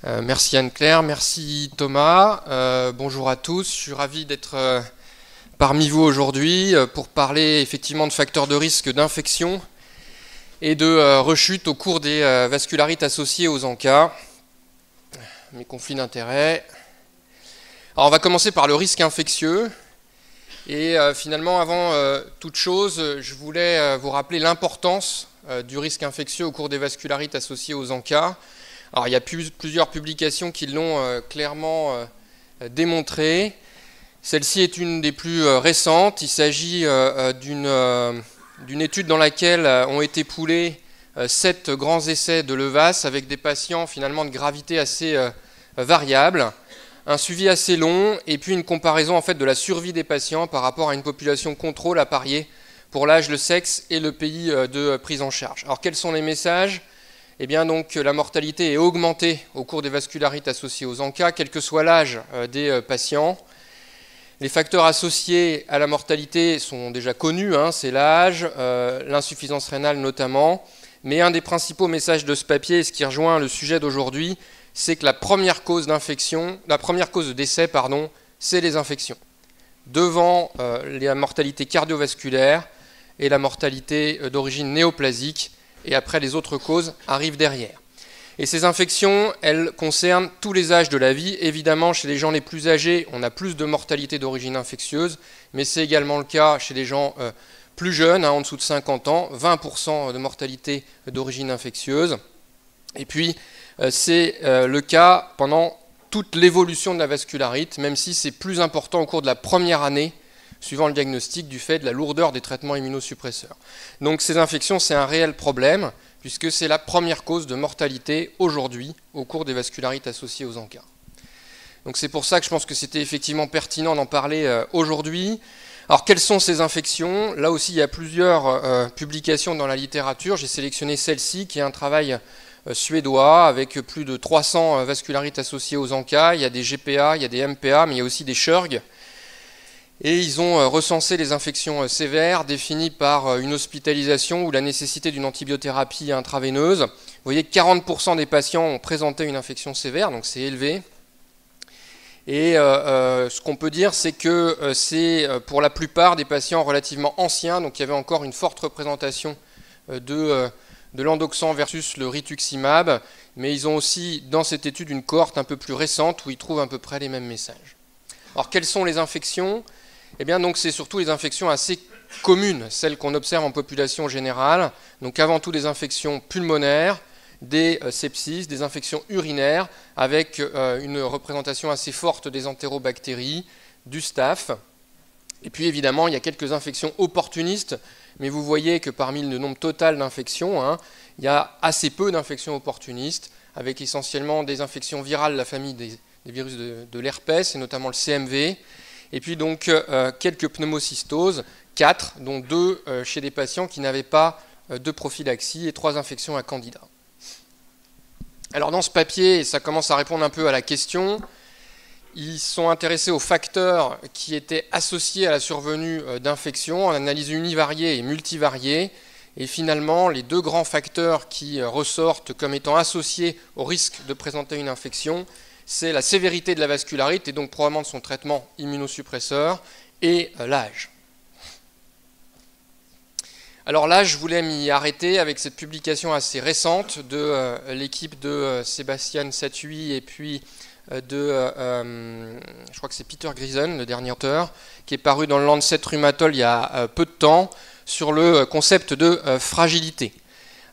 Merci Anne-Claire, merci Thomas, bonjour à tous, je suis ravi d'être parmi vous aujourd'hui pour parler effectivement de facteurs de risque d'infection et de rechute au cours des vascularites associées aux ANCA, mes conflits d'intérêts. Alors on va commencer par le risque infectieux et finalement avant toute chose je voulais vous rappeler l'importance du risque infectieux au cours des vascularites associées aux ANCA. Alors il y a plusieurs publications qui l'ont clairement démontré. Celle-ci est une des plus récentes. Il s'agit d'une étude dans laquelle ont été poolés 7 grands essais de Levas avec des patients finalement de gravité assez variable, un suivi assez long et puis une comparaison en fait de la survie des patients par rapport à une population contrôle appariée pour l'âge, le sexe et le pays de prise en charge. Alors quels sont les messages ? Eh bien donc la mortalité est augmentée au cours des vascularites associées aux ANCA, quel que soit l'âge des patients. Les facteurs associés à la mortalité sont déjà connus, c'est l'âge, l'insuffisance rénale notamment. Mais un des principaux messages de ce papier, ce qui rejoint le sujet d'aujourd'hui, c'est que la première cause de décès, c'est les infections. Devant la mortalité cardiovasculaire et la mortalité d'origine néoplasique, et après les autres causes arrivent derrière. Et ces infections, elles concernent tous les âges de la vie. Évidemment, chez les gens les plus âgés, on a plus de mortalité d'origine infectieuse, mais c'est également le cas chez les gens plus jeunes, en dessous de 50 ans, 20% de mortalité d'origine infectieuse. Et puis, c'est le cas pendant toute l'évolution de la vascularite, même si c'est plus important au cours de la première année, suivant le diagnostic du fait de la lourdeur des traitements immunosuppresseurs. Donc ces infections, c'est un réel problème, puisque c'est la première cause de mortalité aujourd'hui au cours des vascularites associées aux ANCA. Donc c'est pour ça que je pense que c'était effectivement pertinent d'en parler aujourd'hui. Alors quelles sont ces infections ? Là aussi, il y a plusieurs publications dans la littérature. J'ai sélectionné celle-ci, qui est un travail suédois, avec plus de 300 vascularites associées aux ANCA. Il y a des GPA, il y a des MPA, mais il y a aussi des SHURG. Et ils ont recensé les infections sévères définies par une hospitalisation ou la nécessité d'une antibiothérapie intraveineuse. Vous voyez que 40% des patients ont présenté une infection sévère, donc c'est élevé. Et ce qu'on peut dire, c'est que c'est pour la plupart des patients relativement anciens, donc il y avait encore une forte représentation de l'endoxan versus le rituximab, mais ils ont aussi dans cette étude une cohorte un peu plus récente où ils trouvent à peu près les mêmes messages. Alors quelles sont les infections ? Eh bien, donc, c'est surtout les infections assez communes, celles qu'on observe en population générale. Donc, avant tout, des infections pulmonaires, des sepsis, des infections urinaires, avec une représentation assez forte des entérobactéries, du staph. Et puis, évidemment, il y a quelques infections opportunistes, mais vous voyez que parmi le nombre total d'infections, il y a assez peu d'infections opportunistes, avec essentiellement des infections virales de la famille des virus de l'herpès, et notamment le CMV. Et puis donc quelques pneumocystoses, 4, dont 2 chez des patients qui n'avaient pas de prophylaxie et 3 infections à candida. Alors dans ce papier, et ça commence à répondre un peu à la question, ils sont intéressés aux facteurs qui étaient associés à la survenue d'infections en analyse univariée et multivariée. Et finalement, les 2 grands facteurs qui ressortent comme étant associés au risque de présenter une infection, c'est la sévérité de la vascularite et donc probablement de son traitement immunosuppresseur et l'âge. Alors là, je voulais m'y arrêter avec cette publication assez récente de l'équipe de Sébastien Satui et puis je crois que c'est Peter Grisen, le dernier auteur, qui est paru dans le Lancet Rheumatology il y a peu de temps, sur le concept de fragilité.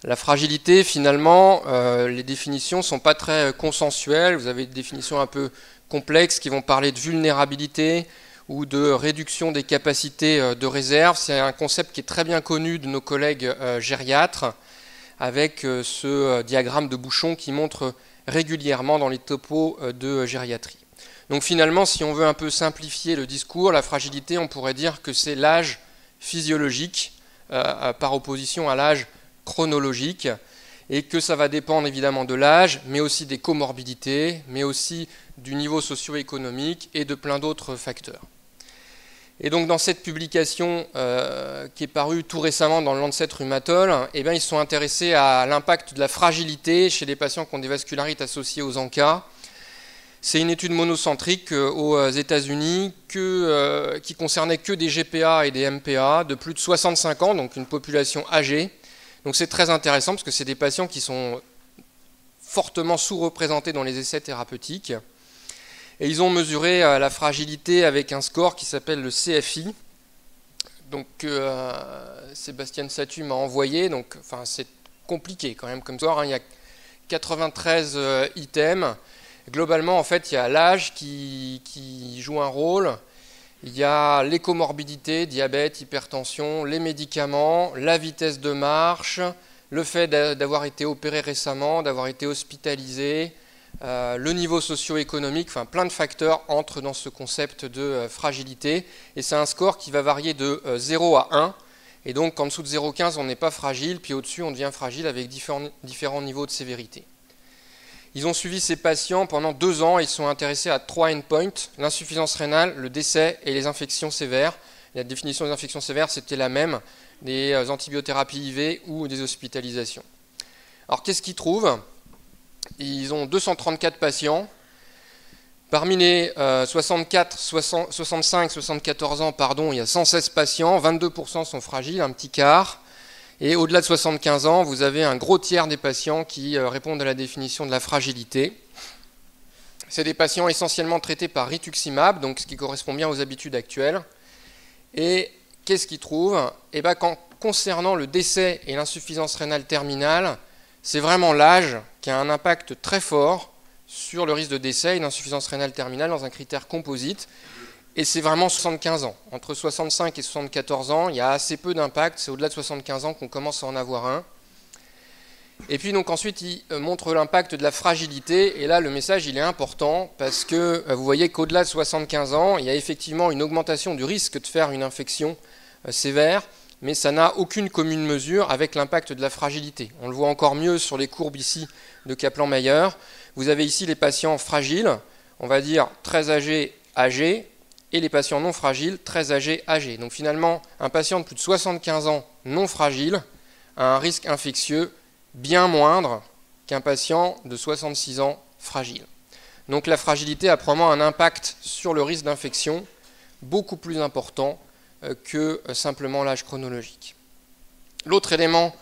La fragilité, finalement, les définitions ne sont pas très consensuelles. Vous avez des définitions un peu complexes qui vont parler de vulnérabilité ou de réduction des capacités de réserve. C'est un concept qui est très bien connu de nos collègues gériatres, avec ce diagramme de Bouchon qui montre régulièrement dans les topos de gériatrie. Donc finalement, si on veut un peu simplifier le discours, la fragilité, on pourrait dire que c'est l'âge physiologique par opposition à l'âge chronologique, et que ça va dépendre évidemment de l'âge, mais aussi des comorbidités, mais aussi du niveau socio-économique et de plein d'autres facteurs. Et donc dans cette publication qui est parue tout récemment dans le Lancet Rheumatology, eh bien, ils sont intéressés à l'impact de la fragilité chez les patients qui ont des vascularites associées aux ANCA. C'est une étude monocentrique aux États-Unis qui concernait que des GPA et des MPA de plus de 65 ans, donc une population âgée. Donc c'est très intéressant parce que c'est des patients qui sont fortement sous-représentés dans les essais thérapeutiques. Et ils ont mesuré la fragilité avec un score qui s'appelle le CFI, donc Sébastien Satu m'a envoyé. Donc, enfin, c'est compliqué quand même comme score, hein. Il y a 93 items. Globalement, en fait, il y a l'âge qui joue un rôle, il y a les comorbidités, diabète, hypertension, les médicaments, la vitesse de marche, le fait d'avoir été opéré récemment, d'avoir été hospitalisé, le niveau socio-économique, enfin plein de facteurs entrent dans ce concept de fragilité. Et c'est un score qui va varier de 0 à 1. Et donc en dessous de 0,15, on n'est pas fragile, puis au-dessus, on devient fragile avec différents niveaux de sévérité. Ils ont suivi ces patients pendant 2 ans. Ils sont intéressés à 3 endpoints, l'insuffisance rénale, le décès et les infections sévères. La définition des infections sévères, c'était la même, des antibiothérapies IV ou des hospitalisations. Alors qu'est-ce qu'ils trouvent? Ils ont 234 patients. Parmi les 65-74 ans, il y a 116 patients, 22% sont fragiles, un petit quart. Et au-delà de 75 ans, vous avez un gros tiers des patients qui répondent à la définition de la fragilité. C'est des patients essentiellement traités par rituximab, donc ce qui correspond bien aux habitudes actuelles. Et qu'est-ce qu'ils trouvent? Eh bien, concernant le décès et l'insuffisance rénale terminale, c'est vraiment l'âge qui a un impact très fort sur le risque de décès et d'insuffisance rénale terminale dans un critère composite. Et c'est vraiment 75 ans. Entre 65 et 74 ans, il y a assez peu d'impact. C'est au-delà de 75 ans qu'on commence à en avoir un. Et puis donc ensuite, il montre l'impact de la fragilité. Et là, le message, il est important parce que vous voyez qu'au-delà de 75 ans, il y a effectivement une augmentation du risque de faire une infection sévère, mais ça n'a aucune commune mesure avec l'impact de la fragilité. On le voit encore mieux sur les courbes ici de Kaplan-Meier. Vous avez ici les patients fragiles, on va dire très âgés, et les patients non fragiles, très âgés, âgés. Donc finalement, un patient de plus de 75 ans non fragile a un risque infectieux bien moindre qu'un patient de 66 ans fragile. Donc la fragilité a probablement un impact sur le risque d'infection beaucoup plus important que simplement l'âge chronologique. L'autre élément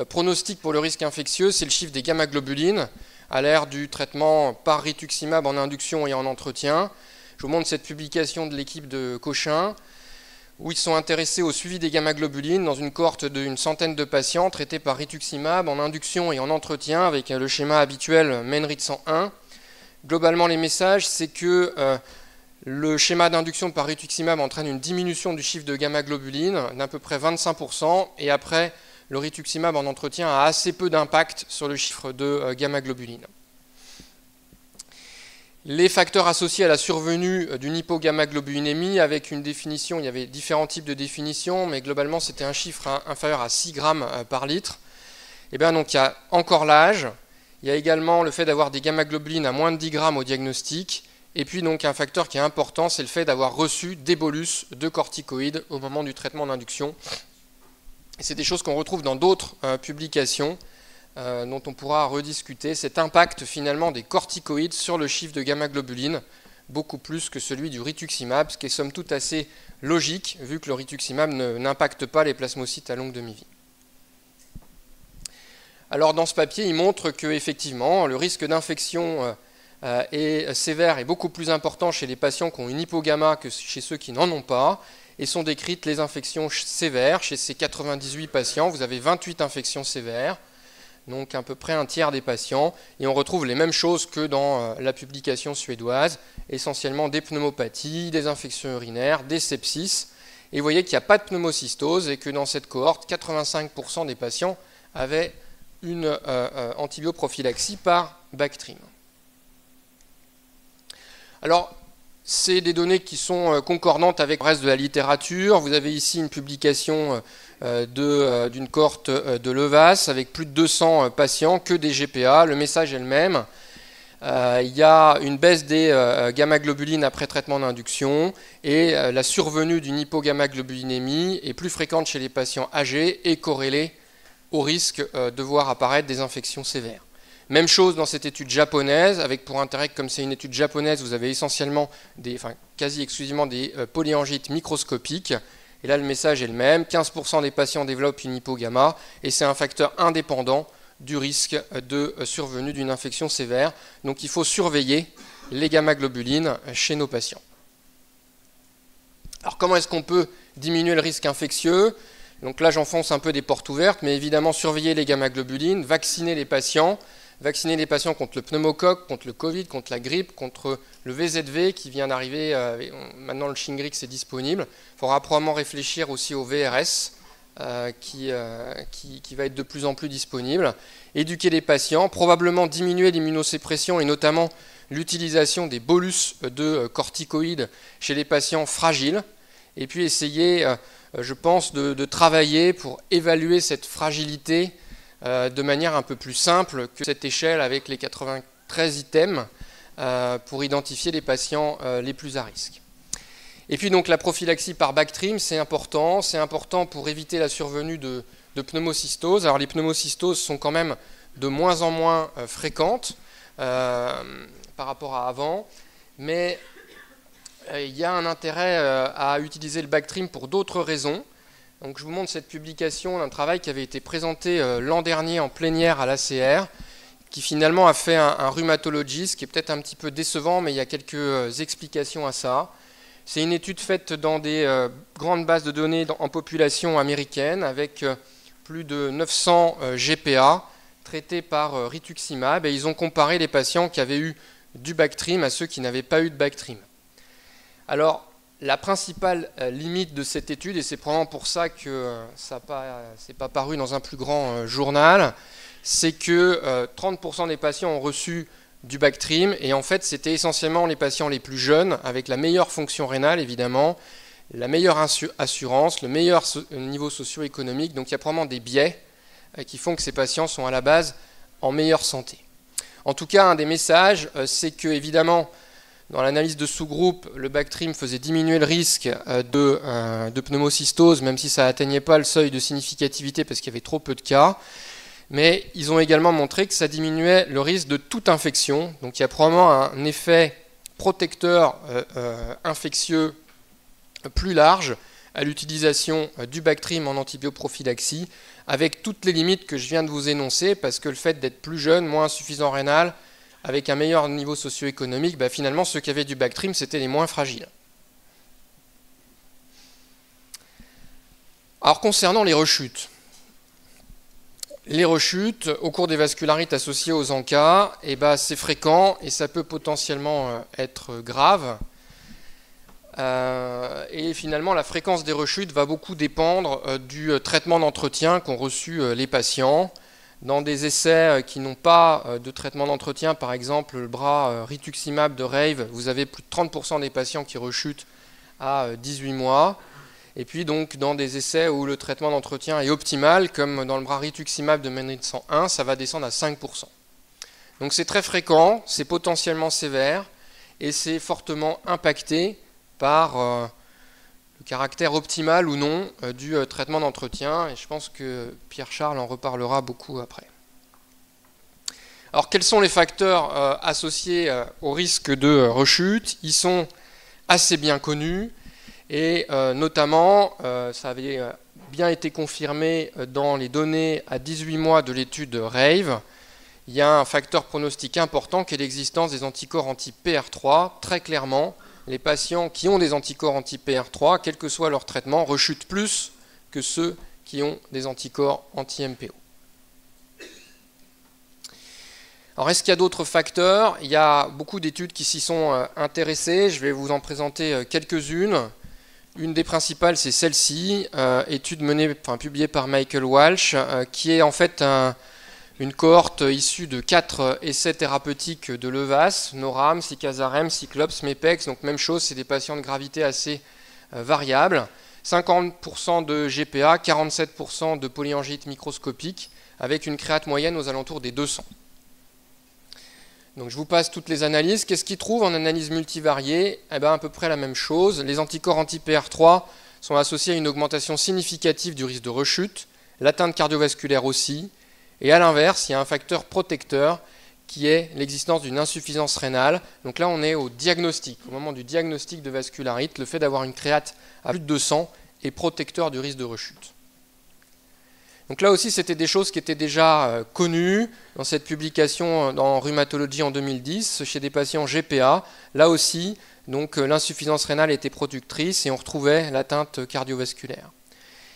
pronostic pour le risque infectieux, c'est le chiffre des gamma-globulines à l'ère du traitement par rituximab en induction et en entretien. Je vous montre cette publication de l'équipe de Cochin, où ils sont intéressés au suivi des gamma-globulines dans une cohorte d'une centaine de patients traités par rituximab en induction et en entretien avec le schéma habituel MENRIT 101. Globalement, les messages, c'est que le schéma d'induction par rituximab entraîne une diminution du chiffre de gamma-globulines d'à peu près 25%, et après, le rituximab en entretien a assez peu d'impact sur le chiffre de gamma-globulines. Les facteurs associés à la survenue d'une hypogamma-globulinémie, avec une définition, il y avait différents types de définitions, mais globalement c'était un chiffre inférieur à 6 grammes par litre. Et bien donc il y a encore l'âge, il y a également le fait d'avoir des gamma-globulines à moins de 10 grammes au diagnostic, et puis donc un facteur qui est important, c'est le fait d'avoir reçu des bolus de corticoïdes au moment du traitement d'induction. C'est des choses qu'on retrouve dans d'autres publications, dont on pourra rediscuter, cet impact finalement des corticoïdes sur le chiffre de gamma-globulines, beaucoup plus que celui du rituximab, ce qui est somme toute assez logique, vu que le rituximab n'impacte pas les plasmocytes à longue demi-vie. Alors dans ce papier, il montre qu'effectivement, le risque d'infection est sévère et beaucoup plus important chez les patients qui ont une hypogamma que chez ceux qui n'en ont pas, et sont décrites les infections sévères. Chez ces 98 patients, vous avez 28 infections sévères, donc à peu près un tiers des patients, et on retrouve les mêmes choses que dans la publication suédoise, essentiellement des pneumopathies, des infections urinaires, des sepsis, et vous voyez qu'il n'y a pas de pneumocystose, et que dans cette cohorte, 85% des patients avaient une antibioprophylaxie par Bactrim. Alors, c'est des données qui sont concordantes avec le reste de la littérature. Vous avez ici une publication d'une cohorte de Levas avec plus de 200 patients, que des GPA. Le message est le même. il y a une baisse des gamma-globulines après traitement d'induction et la survenue d'une hypogamma-globulinémie est plus fréquente chez les patients âgés et corrélée au risque de voir apparaître des infections sévères. Même chose dans cette étude japonaise, avec pour intérêt que comme c'est une étude japonaise, vous avez essentiellement, quasi exclusivement des polyangite microscopiques. Et là, le message est le même, 15% des patients développent une hypogamma, et c'est un facteur indépendant du risque de survenue d'une infection sévère. Donc il faut surveiller les gamma-globulines chez nos patients. Alors comment est-ce qu'on peut diminuer le risque infectieux? Donc là, j'enfonce un peu des portes ouvertes, mais évidemment, surveiller les gamma-globulines, vacciner les patients contre le pneumocoque, contre le Covid, contre la grippe, contre le VZV qui vient d'arriver, maintenant le Shingrix est disponible. Il faudra probablement réfléchir aussi au VRS qui va être de plus en plus disponible. Éduquer les patients, probablement diminuer l'immunosuppression et notamment l'utilisation des bolus de corticoïdes chez les patients fragiles. Et puis essayer, je pense, de travailler pour évaluer cette fragilité de manière un peu plus simple que cette échelle avec les 93 items pour identifier les patients les plus à risque. Et puis donc la prophylaxie par Bactrim, c'est important pour éviter la survenue de pneumocystose. Alors les pneumocystoses sont quand même de moins en moins fréquentes par rapport à avant, mais il y a un intérêt à utiliser le Bactrim pour d'autres raisons. Donc je vous montre cette publication d'un travail qui avait été présenté l'an dernier en plénière à l'ACR, qui finalement a fait un rhumatologiste, qui est peut-être un petit peu décevant, mais il y a quelques explications à ça. C'est une étude faite dans des grandes bases de données en population américaine, avec plus de 900 GPA traités par rituximab, et ils ont comparé les patients qui avaient eu du Bactrim à ceux qui n'avaient pas eu de Bactrim. Alors, la principale limite de cette étude, et c'est probablement pour ça que ça n'est pas paru dans un plus grand journal, c'est que 30% des patients ont reçu du Bactrim, et en fait c'était essentiellement les patients les plus jeunes, avec la meilleure fonction rénale évidemment, la meilleure assurance, le meilleur niveau socio-économique, donc il y a probablement des biais qui font que ces patients sont à la base en meilleure santé. En tout cas, un des messages, c'est que évidemment, dans l'analyse de sous-groupe, le Bactrim faisait diminuer le risque de pneumocystose, même si ça n'atteignait pas le seuil de significativité parce qu'il y avait trop peu de cas. Mais ils ont également montré que ça diminuait le risque de toute infection. Donc il y a probablement un effet protecteur infectieux plus large à l'utilisation du Bactrim en antibioprophylaxie, avec toutes les limites que je viens de vous énoncer, parce que le fait d'être plus jeune, moins insuffisant rénal, avec un meilleur niveau socio-économique, finalement, ceux qui avaient du Bactrim, c'était les moins fragiles. Alors, concernant les rechutes. Les rechutes, au cours des vascularites associées aux ANCA, c'est fréquent et ça peut potentiellement être grave. Et finalement, la fréquence des rechutes va beaucoup dépendre du traitement d'entretien qu'ont reçu les patients. Dans des essais qui n'ont pas de traitement d'entretien, par exemple le bras rituximab de Rave, vous avez plus de 30% des patients qui rechutent à 18 mois. Et puis donc dans des essais où le traitement d'entretien est optimal, comme dans le bras rituximab de Menrit 101, ça va descendre à 5%. Donc c'est très fréquent, c'est potentiellement sévère et c'est fortement impacté par le caractère optimal ou non du traitement d'entretien, et je pense que Pierre-Charles en reparlera beaucoup après. Alors quels sont les facteurs associés au risque de rechute? Ils sont assez bien connus, et notamment, ça avait bien été confirmé dans les données à 18 mois de l'étude Rave, il y a un facteur pronostic important qui est l'existence des anticorps anti-PR3. Très clairement, les patients qui ont des anticorps anti-PR3, quel que soit leur traitement, rechutent plus que ceux qui ont des anticorps anti-MPO. Alors, est-ce qu'il y a d'autres facteurs? Il y a beaucoup d'études qui s'y sont intéressées. Je vais vous en présenter quelques-unes. Une des principales, c'est celle-ci, étude publiée par Michael Walsh, qui est en fait une cohorte issue de 4 essais thérapeutiques de Levas, Noram, Cicasarem, Cyclops, Mepex, donc même chose, c'est des patients de gravité assez variable. 50% de GPA, 47% de polyangite microscopique, avec une créate moyenne aux alentours des 200. Donc je vous passe toutes les analyses. Qu'est-ce qu'ils trouvent en analyse multivariée? Eh bien, à peu près la même chose. Les anticorps anti-PR3 sont associés à une augmentation significative du risque de rechute, l'atteinte cardiovasculaire aussi, et à l'inverse, il y a un facteur protecteur qui est l'existence d'une insuffisance rénale. Donc là, on est au diagnostic. Au moment du diagnostic de vascularite, le fait d'avoir une créate à plus de 200 est protecteur du risque de rechute. Donc là aussi, c'était des choses qui étaient déjà connues dans cette publication dans Rhumatology en 2010, chez des patients GPA. Là aussi, donc l'insuffisance rénale était productrice et on retrouvait l'atteinte cardiovasculaire.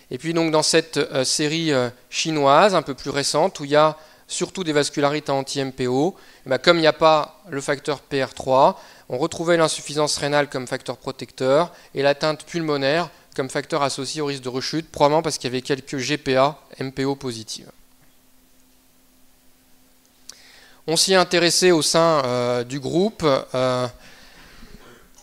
Et puis donc dans cette série chinoise, un peu plus récente, où il y a surtout des vascularites à anti-MPO, comme il n'y a pas le facteur PR3, on retrouvait l'insuffisance rénale comme facteur protecteur et l'atteinte pulmonaire comme facteur associé au risque de rechute, probablement parce qu'il y avait quelques GPA MPO positives. On s'y est intéressé au sein du groupe,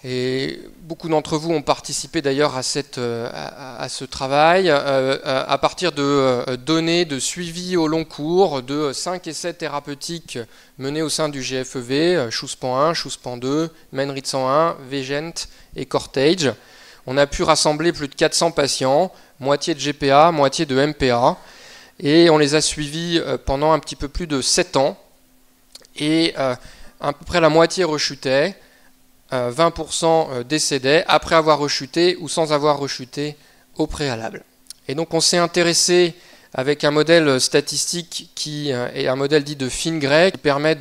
et beaucoup d'entre vous ont participé d'ailleurs à ce travail, à partir de données de suivi au long cours de 5 essais thérapeutiques menés au sein du GFEV, Chouspan 1, Chouspan 2, Menrit 101, Vegent et Cortage. On a pu rassembler plus de 400 patients, moitié de GPA, moitié de MPA, et on les a suivis pendant un petit peu plus de 7 ans, et à peu près la moitié rechutait, 20% décédaient après avoir rechuté ou sans avoir rechuté au préalable. Et donc on s'est intéressé avec un modèle statistique qui est un modèle dit de Fingray, qui permet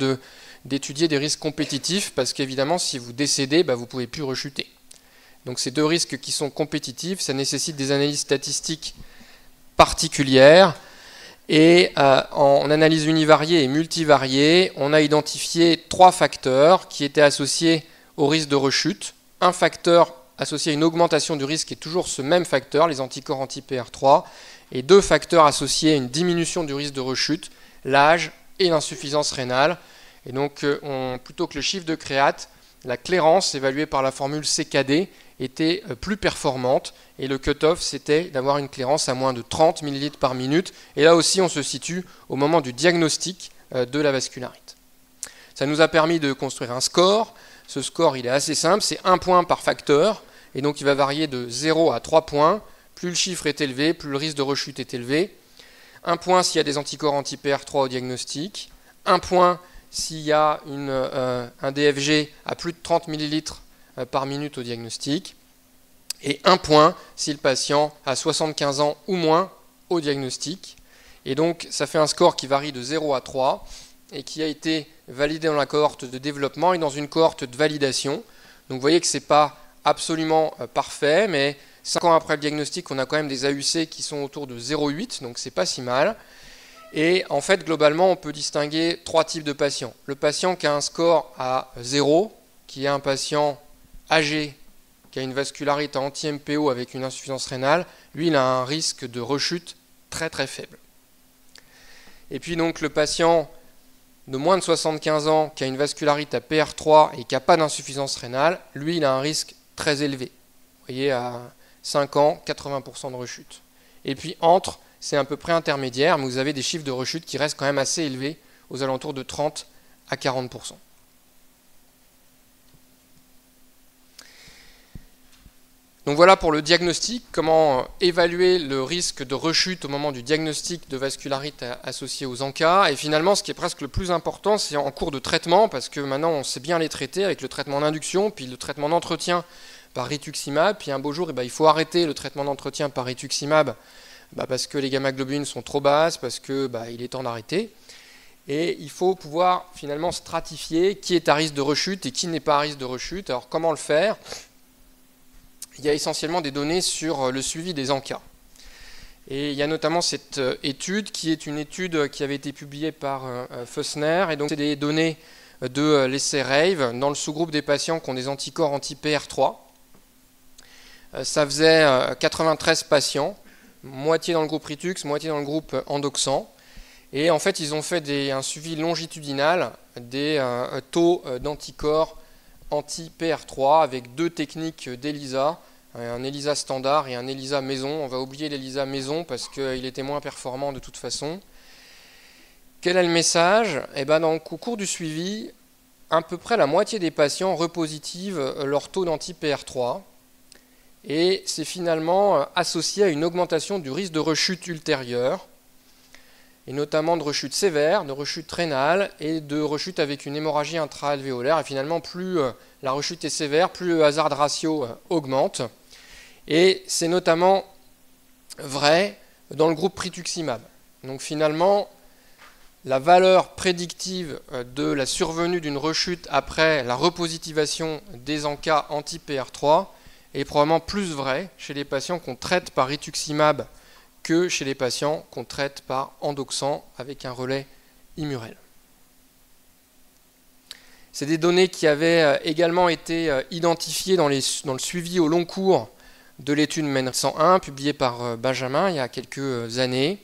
d'étudier des risques compétitifs, parce qu'évidemment si vous décédez, vous ne pouvez plus rechuter. Donc ces deux risques qui sont compétitifs, ça nécessite des analyses statistiques particulières. Et en analyse univariée et multivariée, on a identifié 3 facteurs qui étaient associés au risque de rechute. Un facteur associé à une augmentation du risque est toujours ce même facteur, les anticorps anti-PR3, et 2 facteurs associés à une diminution du risque de rechute, l'âge et l'insuffisance rénale. Et donc, plutôt que le chiffre de créate, la clairance évaluée par la formule CKD était plus performante, et le cutoff c'était d'avoir une clairance à moins de 30 ml par minute, et là aussi on se situe au moment du diagnostic de la vascularite. Ça nous a permis de construire un score. Ce score il est assez simple, c'est 1 point par facteur, et donc il va varier de 0 à 3 points. Plus le chiffre est élevé, plus le risque de rechute est élevé. 1 point s'il y a des anticorps anti-PR3 au diagnostic, 1 point s'il y a un DFG à plus de 30 ml par minute au diagnostic, et 1 point si le patient a 75 ans ou moins au diagnostic. Et donc ça fait un score qui varie de 0 à 3 et qui a été validé dans la cohorte de développement et dans une cohorte de validation. Donc vous voyez que ce n'est pas absolument parfait, mais 5 ans après le diagnostic, on a quand même des AUC qui sont autour de 0,8, donc c'est pas si mal. Et en fait, globalement, on peut distinguer 3 types de patients. Le patient qui a un score à 0, qui est un patient âgé, qui a une vascularite anti-MPO avec une insuffisance rénale, lui, il a un risque de rechute très très faible. Et puis donc le patient de moins de 75 ans qui a une vascularite à PR3 et qui n'a pas d'insuffisance rénale, lui, il a un risque très élevé. Vous voyez, à 5 ans, 80% de rechute. Et puis entre, c'est à peu près intermédiaire, mais vous avez des chiffres de rechute qui restent quand même assez élevés, aux alentours de 30 à 40%. Donc voilà pour le diagnostic, comment évaluer le risque de rechute au moment du diagnostic de vascularite associée aux ANCA. Et finalement, ce qui est presque le plus important, c'est en cours de traitement, parce que maintenant on sait bien les traiter avec le traitement d'induction, puis le traitement d'entretien par rituximab, puis un beau jour, il faut arrêter le traitement d'entretien par rituximab, parce que les gamma-globulines sont trop basses, parce que il est temps d'arrêter. Et il faut pouvoir finalement stratifier qui est à risque de rechute et qui n'est pas à risque de rechute. Alors comment le faire ? Il y a essentiellement des données sur le suivi des ANCA. Et il y a notamment cette étude qui est une étude qui avait été publiée par Fussner. Et donc c'est des données de l'essai RAVE dans le sous-groupe des patients qui ont des anticorps anti-PR3. Ça faisait 93 patients, moitié dans le groupe Ritux, moitié dans le groupe Endoxan. Et en fait, ils ont fait un suivi longitudinal des taux d'anticorps anti-PR3 avec 2 techniques d'ELISA, un ELISA standard et un ELISA maison. On va oublier l'ELISA maison parce qu'il était moins performant de toute façon. Quel est le message ? Au cours du suivi, à peu près la moitié des patients repositivent leur taux d'anti-PR3 et c'est finalement associé à une augmentation du risque de rechute ultérieure et notamment de rechute sévère, de rechute rénale et de rechute avec une hémorragie intra-alvéolaire. Et finalement, plus la rechute est sévère, plus le hazard ratio augmente. Et c'est notamment vrai dans le groupe rituximab. Donc finalement, la valeur prédictive de la survenue d'une rechute après la repositivation des ANCA anti-PR3 est probablement plus vraie chez les patients qu'on traite par rituximab que chez les patients qu'on traite par endoxan avec un relais Immurel. C'est des données qui avaient également été identifiées dans le suivi au long cours de l'étude MEN 101 publiée par Benjamin il y a quelques années,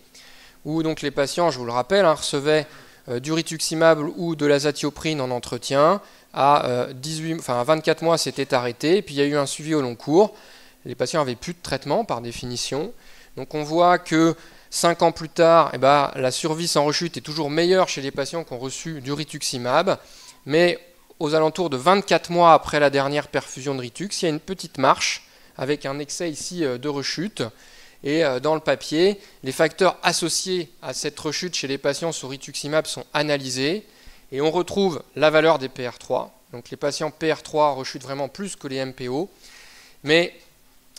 où donc les patients, je vous le rappelle, recevaient du rituximab ou de l'azatioprine en entretien. À 24 mois, c'était arrêté, puis il y a eu un suivi au long cours. Les patients n'avaient plus de traitement par définition. Donc on voit que 5 ans plus tard, la survie sans rechute est toujours meilleure chez les patients qui ont reçu du rituximab, mais aux alentours de 24 mois après la dernière perfusion de Ritux, il y a une petite marche avec un excès ici de rechute. Et dans le papier, les facteurs associés à cette rechute chez les patients sous rituximab sont analysés et on retrouve la valeur des PR3. Donc les patients PR3 rechutent vraiment plus que les MPO, mais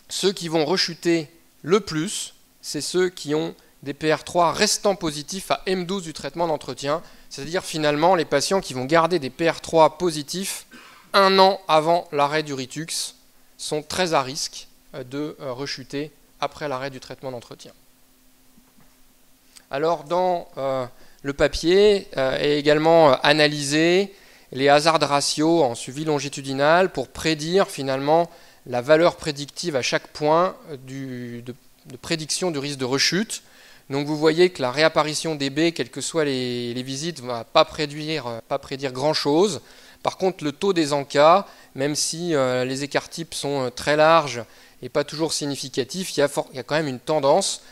ceux qui vont rechuter le plus, c'est ceux qui ont des PR3 restant positifs à M12 du traitement d'entretien, c'est-à-dire finalement les patients qui vont garder des PR3 positifs 1 an avant l'arrêt du Ritux sont très à risque de rechuter après l'arrêt du traitement d'entretien. Alors dans le papier est également analysé les hazard ratios en suivi longitudinal pour prédire finalement la valeur prédictive à chaque point de prédiction du risque de rechute. Donc vous voyez que la réapparition des B, quelles que soient les visites, ne va pas prédire grand-chose. Par contre, le taux des ANCA, même si les écarts types sont très larges et pas toujours significatifs, il y a quand même une tendance.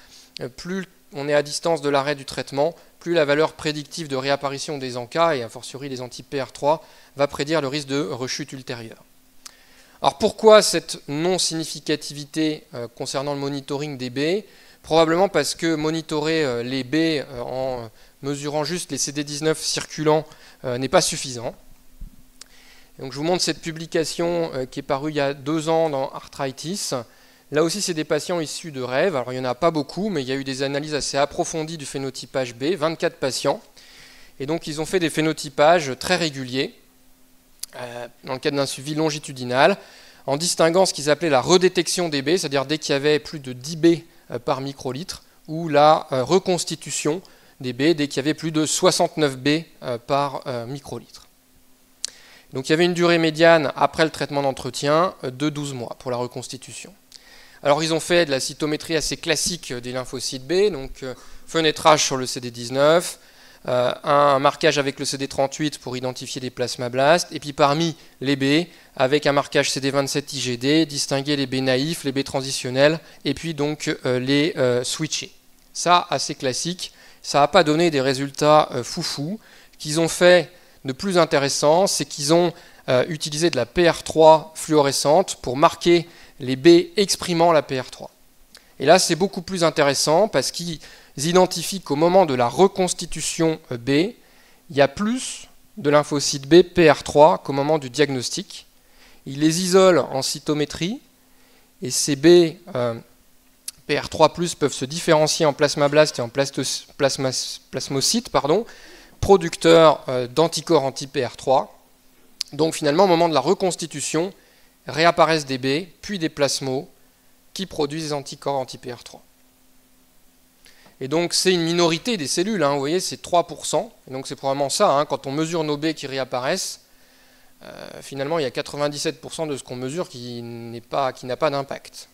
Plus on est à distance de l'arrêt du traitement, plus la valeur prédictive de réapparition des ANCA, et a fortiori les anti-PR3, va prédire le risque de rechute ultérieure. Alors pourquoi cette non-significativité concernant le monitoring des B? Probablement parce que monitorer les B en mesurant juste les CD19 circulants n'est pas suffisant. Donc je vous montre cette publication qui est parue il y a 2 ans dans Arthritis. Là aussi, c'est des patients issus de rêve. Alors il n'y en a pas beaucoup, mais il y a eu des analyses assez approfondies du phénotypage B, 24 patients. Et donc ils ont fait des phénotypages très réguliers dans le cadre d'un suivi longitudinal, en distinguant ce qu'ils appelaient la redétection des B, c'est-à-dire dès qu'il y avait plus de 10 B par microlitre, ou la reconstitution des B dès qu'il y avait plus de 69 B par microlitre. Donc il y avait une durée médiane après le traitement d'entretien de 12 mois pour la reconstitution. Alors ils ont fait de la cytométrie assez classique des lymphocytes B, donc fenêtrage sur le CD19, un marquage avec le CD38 pour identifier les plasmablastes, et puis parmi les B, avec un marquage CD27 IgD, distinguer les B naïfs, les B transitionnels, et puis donc les switchés. Ça, assez classique, ça n'a pas donné des résultats foufou. Ce qu'ils ont fait de plus intéressant, c'est qu'ils ont utilisé de la PR3 fluorescente pour marquer les B exprimant la PR3. Et là, c'est beaucoup plus intéressant parce qu'ils identifient qu'au moment de la reconstitution B, il y a plus de lymphocytes B PR3 qu'au moment du diagnostic. Ils les isolent en cytométrie et ces B PR3+ peuvent se différencier en plasmablastes et en plasmocytes, producteurs d'anticorps anti-PR3. Donc finalement, au moment de la reconstitution, réapparaissent des B, puis des plasmos, qui produisent des anticorps anti-PR3. Et donc c'est une minorité des cellules, vous voyez, c'est 3%. Et donc c'est probablement ça, quand on mesure nos B qui réapparaissent, finalement il y a 97% de ce qu'on mesure qui n'a pas d'impact.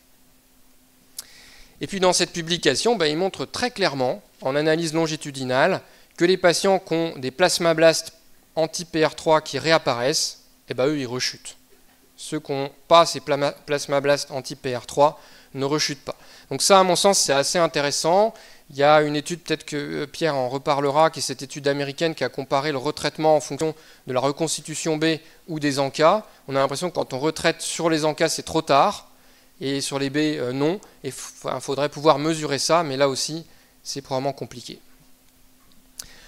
Et puis dans cette publication, il montre très clairement, en analyse longitudinale, que les patients qui ont des plasmablastes anti-PR3 qui réapparaissent, eux ils rechutent. Ceux qui n'ont pas ces plasmablastes anti-PR3 ne rechutent pas. Donc ça, à mon sens, c'est assez intéressant. Il y a une étude, peut-être que Pierre en reparlera, qui est cette étude américaine qui a comparé le retraitement en fonction de la reconstitution B ou des ANCA. On a l'impression que quand on retraite sur les ANCA, c'est trop tard, et sur les B, non. Il faudrait pouvoir mesurer ça, mais là aussi, c'est probablement compliqué.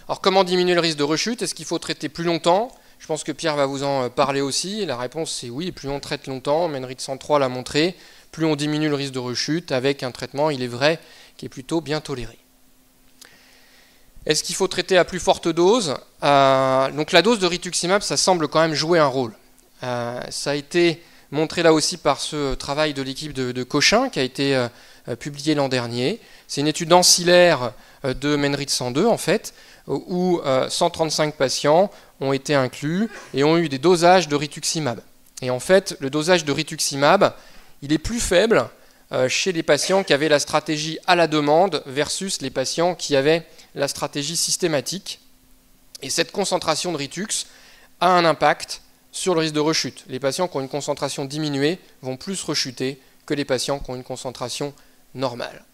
Alors, comment diminuer le risque de rechute? Est-ce qu'il faut traiter plus longtemps? Je pense que Pierre va vous en parler aussi. La réponse, c'est oui. Plus on traite longtemps, Menrit 103 l'a montré, plus on diminue le risque de rechute avec un traitement, il est vrai, qui est plutôt bien toléré. Est-ce qu'il faut traiter à plus forte dose? Donc la dose de rituximab, ça semble quand même jouer un rôle. Ça a été montré là aussi par ce travail de l'équipe de Cochin qui a été publié l'an dernier. C'est une étude ancillaire de Menrit 102 en fait, où 135 patients ont été inclus et ont eu des dosages de rituximab. Et en fait, le dosage de rituximab, il est plus faible chez les patients qui avaient la stratégie à la demande versus les patients qui avaient la stratégie systématique. Et cette concentration de Ritux a un impact sur le risque de rechute. Les patients qui ont une concentration diminuée vont plus rechuter que les patients qui ont une concentration normale.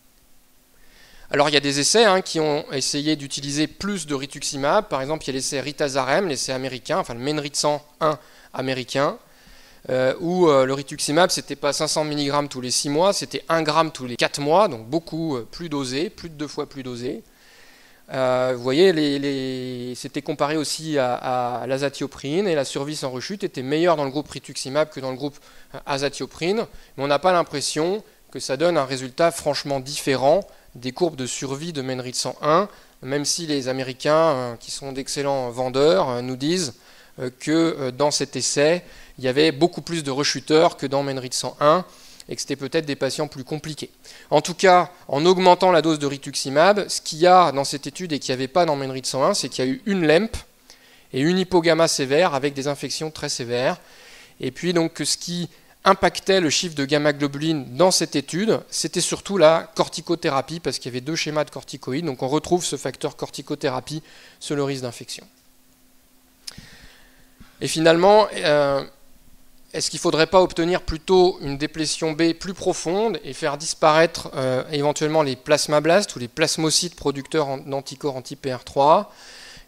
Alors il y a des essais qui ont essayé d'utiliser plus de rituximab. Par exemple, il y a l'essai Ritazarem, l'essai américain, enfin le Menrit 101 américain, où le rituximab, c'était pas 500 mg tous les 6 mois, c'était 1 g tous les 4 mois, donc beaucoup plus dosé, plus de 2 fois plus dosé. Vous voyez, c'était comparé aussi à l'azatioprine, et la survie sans rechute était meilleure dans le groupe rituximab que dans le groupe azatioprine, mais on n'a pas l'impression que ça donne un résultat franchement différent des courbes de survie de Menrit 101, même si les Américains, qui sont d'excellents vendeurs, nous disent que dans cet essai, il y avait beaucoup plus de rechuteurs que dans Menrit 101 et que c'était peut-être des patients plus compliqués. En tout cas, en augmentant la dose de rituximab, ce qu'il y a dans cette étude et qu'il n'y avait pas dans Menrit 101, c'est qu'il y a eu une LEMP et une hypogamma sévère avec des infections très sévères. Et puis donc ce qui impactait le chiffre de gamma-globuline dans cette étude, c'était surtout la corticothérapie, parce qu'il y avait 2 schémas de corticoïdes, donc on retrouve ce facteur corticothérapie sur le risque d'infection. Et finalement, est-ce qu'il ne faudrait pas obtenir plutôt une déplétion B plus profonde et faire disparaître éventuellement les plasmablastes ou les plasmocytes producteurs d'anticorps anti-PR3?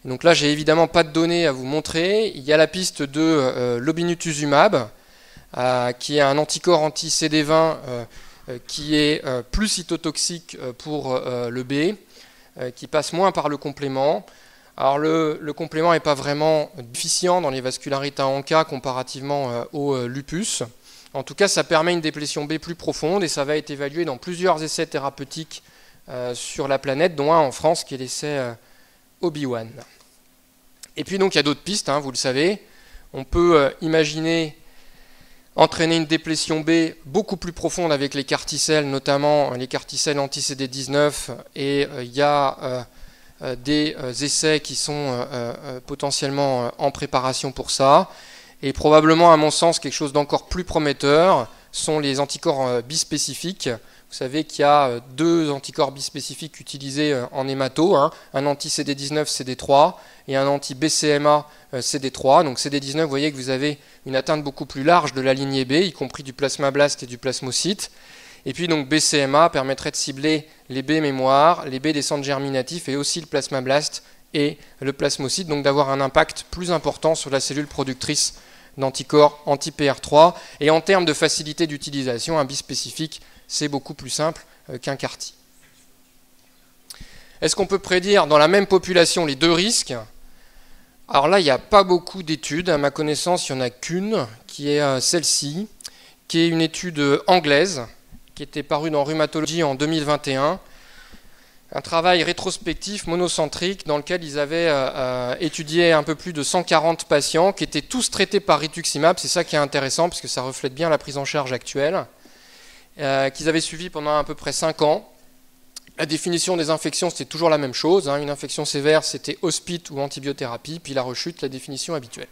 Donc là, j'ai évidemment pas de données à vous montrer. Il y a la piste de l'obinutuzumab, qui est un anticorps anti-CD20 qui est plus cytotoxique pour le B, qui passe moins par le complément. Alors le complément n'est pas vraiment déficient dans les vascularites à ANCA comparativement au lupus. En tout cas, ça permet une déplétion B plus profonde et ça va être évalué dans plusieurs essais thérapeutiques sur la planète, dont un en France qui est l'essai Obi-Wan. Et puis donc il y a d'autres pistes, vous le savez. On peut imaginer entraîner une déplétion B beaucoup plus profonde avec les carticelles, notamment les carticelles anti-CD19, et il y a des essais qui sont potentiellement en préparation pour ça. Et probablement, à mon sens, quelque chose d'encore plus prometteur sont les anticorps bispécifiques. Vous savez qu'il y a 2 anticorps bispécifiques utilisés en hémato, un anti-CD19 CD3 et un anti-BCMA CD3. Donc CD19, vous voyez que vous avez une atteinte beaucoup plus large de la lignée B, y compris du plasmablast et du plasmocyte. Et puis donc BCMA permettrait de cibler les B mémoire, les B des centres germinatifs et aussi le plasmablast et le plasmocyte, donc d'avoir un impact plus important sur la cellule productrice d'anticorps anti-PR3. Et en termes de facilité d'utilisation, un bispécifique, c'est beaucoup plus simple qu'un CAR-T. Est-ce qu'on peut prédire dans la même population les 2 risques? Alors là, il n'y a pas beaucoup d'études. À ma connaissance, il n'y en a qu'une, qui est celle-ci, qui est une étude anglaise, qui était parue dans Rhumatology en 2021. Un travail rétrospectif, monocentrique, dans lequel ils avaient étudié un peu plus de 140 patients, qui étaient tous traités par rituximab. C'est ça qui est intéressant, parce que ça reflète bien la prise en charge actuelle. Qu'ils avaient suivi pendant à peu près 5 ans. La définition des infections, c'était toujours la même chose. Une infection sévère, c'était hospite ou antibiothérapie, puis la rechute, la définition habituelle.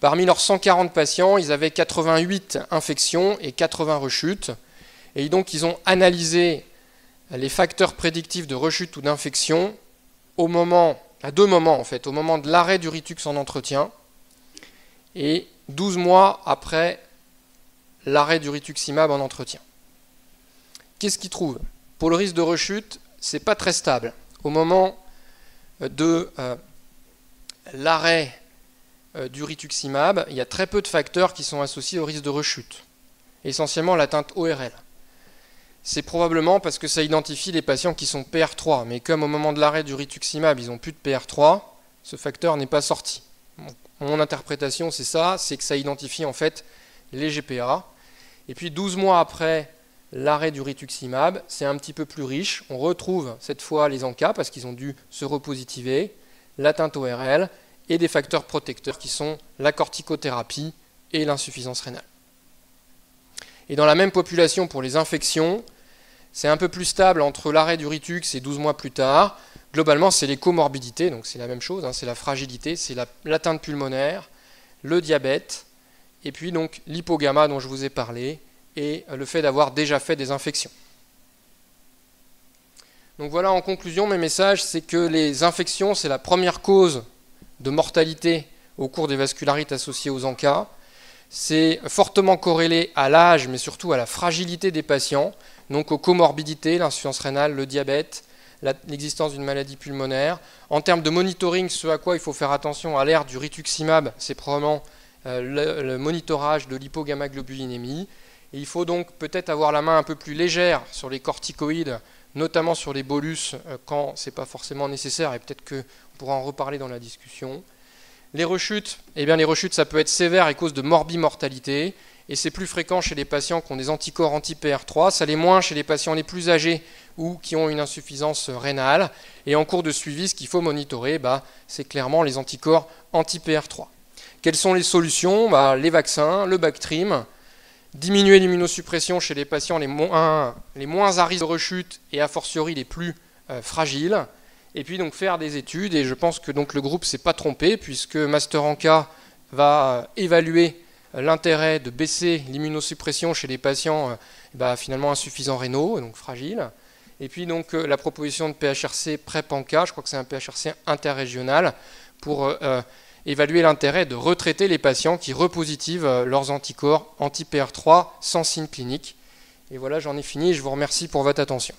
Parmi leurs 140 patients, ils avaient 88 infections et 80 rechutes. Et donc, ils ont analysé les facteurs prédictifs de rechute ou d'infection à 2 moments, en fait, au moment de l'arrêt du Ritux en entretien et 12 mois après l'arrêt du rituximab en entretien. Qu'est-ce qu'ils trouvent? Pour le risque de rechute, c'est pas très stable. Au moment de l'arrêt du rituximab, il y a très peu de facteurs qui sont associés au risque de rechute, essentiellement l'atteinte ORL. C'est probablement parce que ça identifie les patients qui sont PR3, mais comme au moment de l'arrêt du rituximab, ils n'ont plus de PR3, ce facteur n'est pas sorti. Mon interprétation, c'est ça, c'est que ça identifie en fait les GPA. Et puis 12 mois après l'arrêt du rituximab, c'est un petit peu plus riche. On retrouve cette fois les ANCA parce qu'ils ont dû se repositiver, l'atteinte ORL et des facteurs protecteurs qui sont la corticothérapie et l'insuffisance rénale. Et dans la même population pour les infections, c'est un peu plus stable entre l'arrêt du ritux et 12 mois plus tard. Globalement, c'est les comorbidités, donc c'est la même chose, hein, c'est la fragilité, c'est l'atteinte pulmonaire, le diabète, et puis donc l'hypogamma dont je vous ai parlé, et le fait d'avoir déjà fait des infections. Donc voilà, en conclusion, mes messages, c'est que les infections, c'est la première cause de mortalité au cours des vascularites associées aux ANCA. C'est fortement corrélé à l'âge, mais surtout à la fragilité des patients, donc aux comorbidités, l'insuffisance rénale, le diabète, l'existence d'une maladie pulmonaire. En termes de monitoring, ce à quoi il faut faire attention à l'ère du rituximab, c'est probablement le monitorage de l'hypogammaglobulinémie. Et il faut donc peut-être avoir la main un peu plus légère sur les corticoïdes, notamment sur les bolus, quand ce n'est pas forcément nécessaire, et peut-être qu'on pourra en reparler dans la discussion. Les rechutes, eh bien les rechutes, ça peut être sévère et cause de morbimortalité, et c'est plus fréquent chez les patients qui ont des anticorps anti-PR3, ça l'est moins chez les patients les plus âgés ou qui ont une insuffisance rénale. Et en cours de suivi, ce qu'il faut monitorer, c'est clairement les anticorps anti-PR3. Quelles sont les solutions? Les vaccins, le Bactrim, diminuer l'immunosuppression chez les patients les moins à risque de rechute et a fortiori les plus fragiles. Et puis donc faire des études, et je pense que donc le groupe ne s'est pas trompé, puisque Master Anka va évaluer l'intérêt de baisser l'immunosuppression chez les patients finalement insuffisants rénaux, donc fragiles. Et puis donc la proposition de PHRC PrEP-Anka, je crois que c'est un PHRC interrégional, pour évaluer l'intérêt de retraiter les patients qui repositivent leurs anticorps anti-PR3 sans signe clinique. Et voilà, j'en ai fini, je vous remercie pour votre attention.